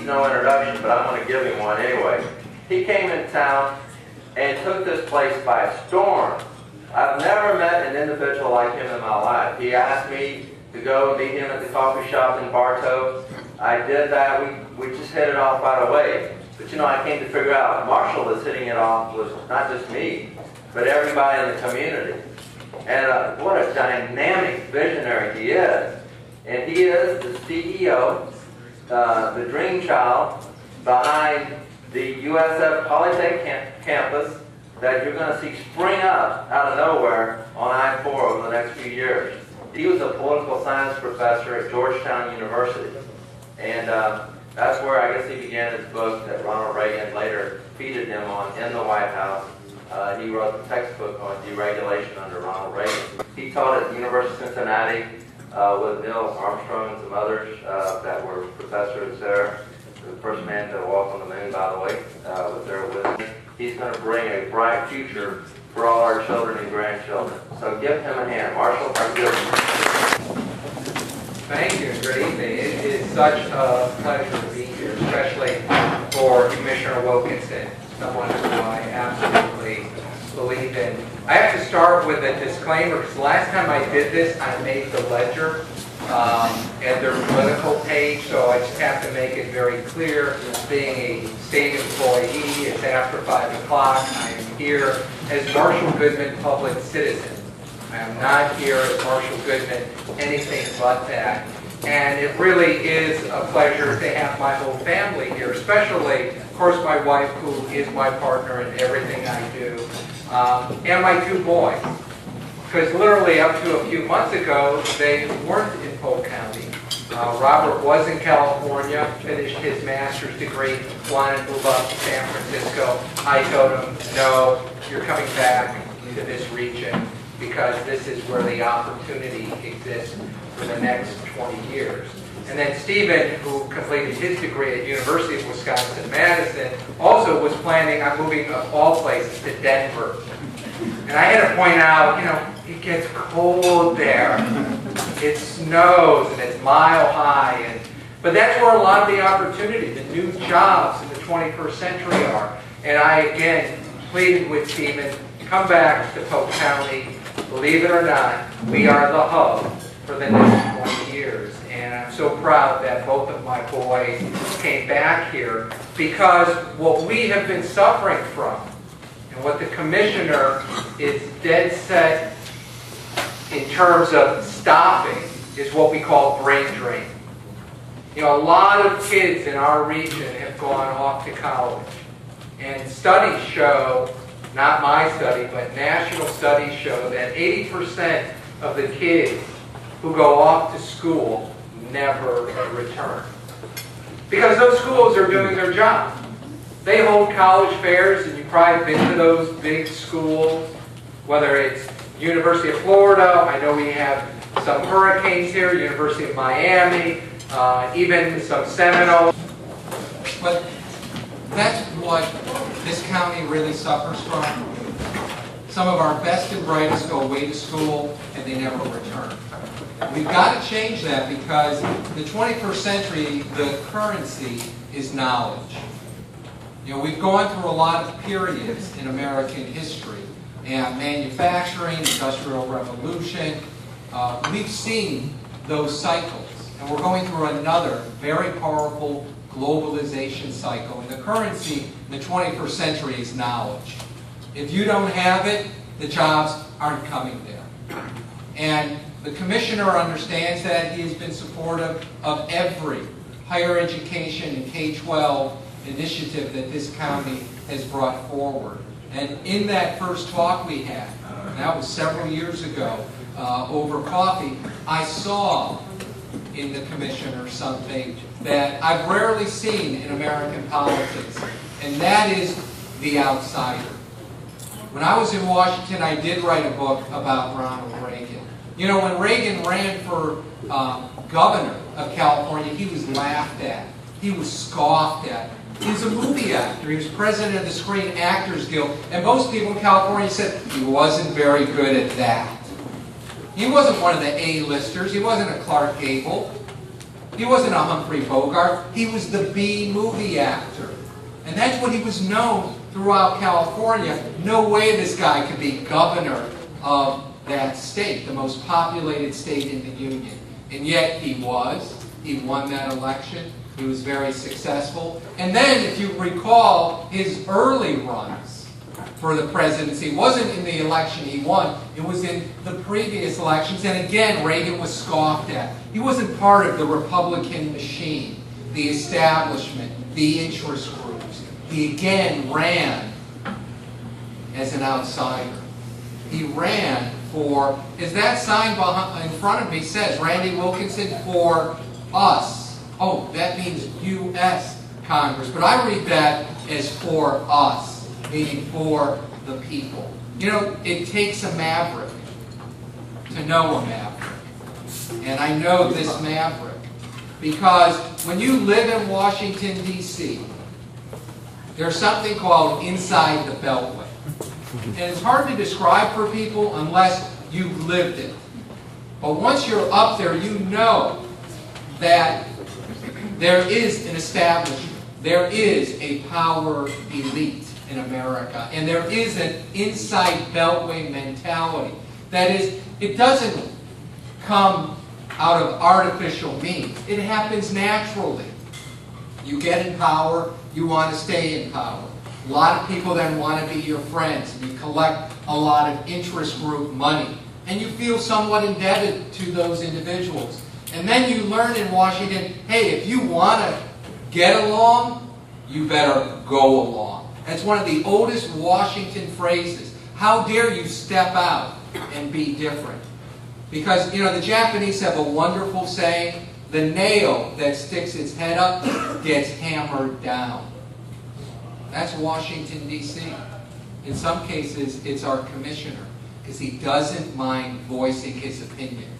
No introduction, but I'm going to give him one anyway. He came in town and took this place by storm. I've never met an individual like him in my life. He asked me to go and meet him at the coffee shop in Bartow. I did that. We just hit it off right away. But you know, I came to figure out Marshall was hitting it off with not just me, but everybody in the community. And what a dynamic visionary he is. And he is the CEO, the dream child behind the USF Polytech campus that you're going to see spring up out of nowhere on I-4 over the next few years. He was a political science professor at Georgetown University. And that's where I guess he began his book that Ronald Reagan later feeded him on in the White House. He wrote the textbook on deregulation under Ronald Reagan. He taught at the University of Cincinnati with Neil Armstrong and some others that were professors there. The first man to walk on the moon, by the way, was there with me. He's going to bring a bright future for all our children and grandchildren. So give him a hand. Marshall, our good. Thank you. Good evening. It is such a pleasure to be here, especially for Commissioner Wilkinson, someone who I absolutely believe in. I have to start with a disclaimer, because last time I did this, I made the ledger and their political page, so I just have to make it very clear. Being a state employee, it's after 5 o'clock. I am here as Marshall Goodman public citizen. I am not here as Marshall Goodman anything but that. And it really is a pleasure to have my whole family here, especially, of course, my wife, who is my partner in everything I do, and my 2 boys. Because literally up to a few months ago, they weren't in Polk County. Robert was in California, finished his master's degree, wanted to move up to San Francisco. I told him, no, you're coming back to this region because this is where the opportunity exists for the next 20 years. And then Stephen, who completed his degree at University of Wisconsin-Madison, also was planning on moving, of all places, to Denver. And I had to point out, you know, it gets cold there. It snows and it's mile high. But that's where a lot of the opportunity, the new jobs in the 21st century are. And I, again, pleaded with Stephen, come back to Polk County. Believe it or not, we are the hub for the next 20 years. And I'm so proud that both of my boys came back here, because what we have been suffering from and what the commissioner is dead set in terms of stopping is what we call brain drain. You know, a lot of kids in our region have gone off to college. And studies show, not my study, but national studies show that 80% of the kids who go off to school never return. Because those schools are doing their job. They hold college fairs, and you've probably been to those big schools, whether it's University of Florida, I know we have some hurricanes here, University of Miami, even some Seminoles. But that's what this county really suffers from. Some of our best and brightest go away to school and they never return. We've got to change that, because in the 21st century, the currency is knowledge. You know, we've gone through a lot of periods in American history, and manufacturing, industrial revolution. We've seen those cycles, and we're going through another very powerful globalization cycle. And the currency in the 21st century is knowledge. If you don't have it, the jobs aren't coming there. And the commissioner understands that. He has been supportive of every higher education and K-12 initiative that this county has brought forward. And in that first talk we had, and that was several years ago, over coffee, I saw in the commissioner something that I've rarely seen in American politics, and that is the outsider. When I was in Washington, I did write a book about Ronald Reagan. You know, when Reagan ran for governor of California, he was laughed at. He was scoffed at. He was a movie actor. He was president of the Screen Actors Guild. And most people in California said he wasn't very good at that. He wasn't one of the A-listers. He wasn't a Clark Gable. He wasn't a Humphrey Bogart. He was the B movie actor. And that's what he was known throughout California. No way this guy could be governor of that state, the most populated state in the Union. And yet he was. He won that election. He was very successful. And then, if you recall, his early runs for the presidency wasn't in the election he won. It was in the previous elections. And again, Reagan was scoffed at. He wasn't part of the Republican machine, the establishment, the interest groups. He again ran as an outsider. He ran for, as that sign behind, in front of me says, Randy Wilkinson, for us. Oh, that means U.S. Congress. But I read that as for us, meaning for the people. You know, it takes a maverick to know a maverick. And I know this maverick because when you live in Washington, D.C., there's something called inside the Beltway. And it's hard to describe for people unless you've lived it. But once you're up there, you know that there is an establishment. There is a power elite in America. And there is an inside Beltway mentality. That is, it doesn't come out of artificial means. It happens naturally. You get in power, you want to stay in power. A lot of people then want to be your friends. You collect a lot of interest group money. And you feel somewhat indebted to those individuals. And then you learn in Washington, hey, if you want to get along, you better go along. That's one of the oldest Washington phrases. How dare you step out and be different? Because, you know, the Japanese have a wonderful saying, the nail that sticks its head up gets hammered down. That's Washington, D.C. In some cases, it's our commissioner, because he doesn't mind voicing his opinion.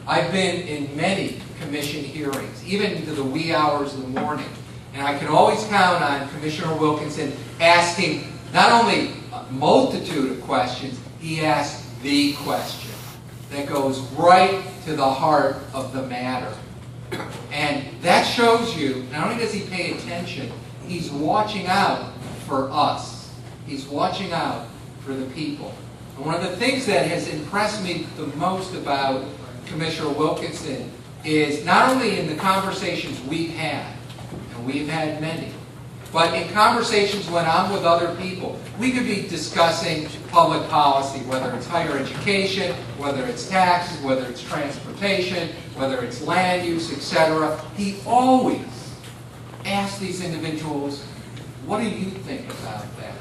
I've been in many commission hearings, even into the wee hours of the morning, and I can always count on Commissioner Wilkinson asking not only a multitude of questions, he asks the question that goes right to the heart of the matter. And that shows you, not only does he pay attention, he's watching out for us. He's watching out for the people. And one of the things that has impressed me the most about Commissioner Wilkinson is not only in the conversations we've had, and we've had many, but in conversations when I'm with other people. We could be discussing public policy, whether it's higher education, whether it's taxes, whether it's transportation, whether it's land use, etc. He always asks these individuals, what do you think about that?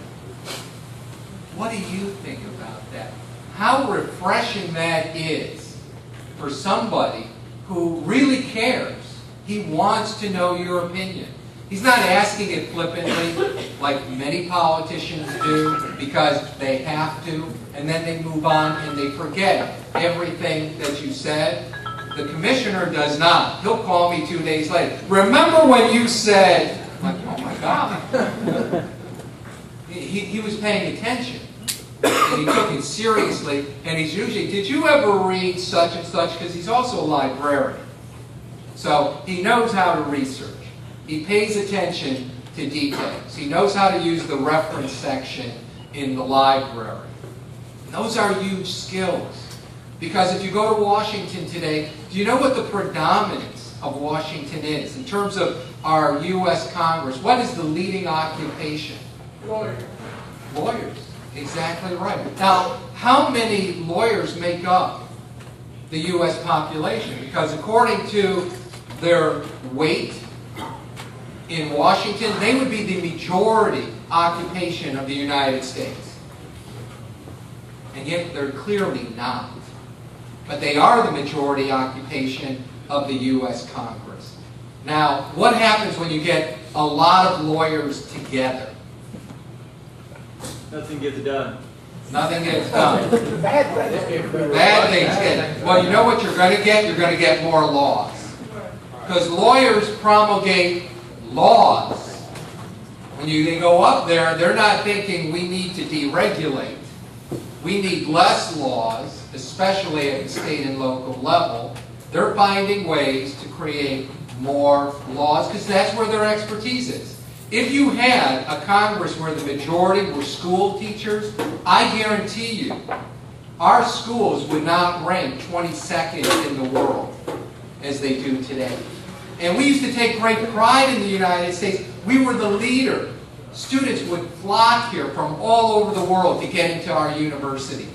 What do you think about that? How refreshing that is for somebody who really cares. He wants to know your opinion. He's not asking it flippantly like many politicians do because they have to, and then they move on and they forget everything that you said. The commissioner does not. He'll call me 2 days later. Remember when you said, I'm like, oh my God. He was paying attention. And he took it seriously. And he's usually, did you ever read such and such? Because he's also a librarian. So he knows how to research. He pays attention to details. He knows how to use the reference section in the library. Those are huge skills. Because if you go to Washington today, do you know what the predominance of Washington is in terms of our U.S. Congress? What is the leading occupation? Lawyers. Lawyers. Exactly right. Now, how many lawyers make up the U.S. population? Because according to their weight in Washington, they would be the majority occupation of the United States. And yet they're clearly not. But they are the majority occupation of the U.S. Congress. Now, what happens when you get a lot of lawyers together? Nothing gets done. Nothing gets done. Bad things. Bad things get. Well, you know what you're going to get? You're going to get more laws. Because lawyers promulgate laws. When they go up there, they're not thinking we need to deregulate. We need less laws, especially at the state and local level. They're finding ways to create more laws because that's where their expertise is. If you had a Congress where the majority were school teachers, I guarantee you our schools would not rank 22nd in the world as they do today. And we used to take great pride in the United States. We were the leader. Students would flock here from all over the world to get into our universities.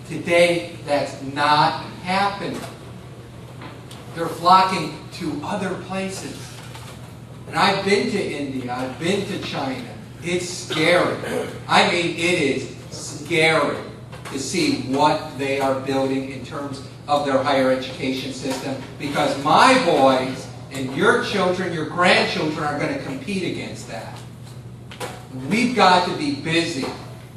Today, that's not happening. They're flocking to other places. And I've been to India, I've been to China. It's scary. I mean, it is scary to see what they are building in terms of their higher education system, because my boys and your children, your grandchildren are going to compete against that. We've got to be busy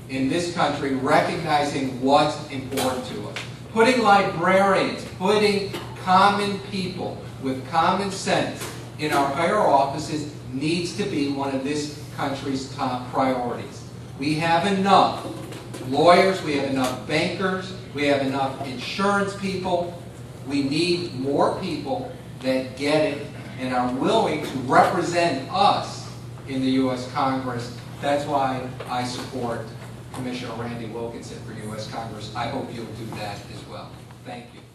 in this country recognizing what's important to us. Putting librarians, putting common people with common sense in our higher offices needs to be one of this country's top priorities. We have enough lawyers, we have enough bankers, we have enough insurance people. We need more people that get it and are willing to represent us in the U.S. Congress. That's why I support Commissioner Randy Wilkinson for U.S. Congress. I hope you'll do that as well. Thank you.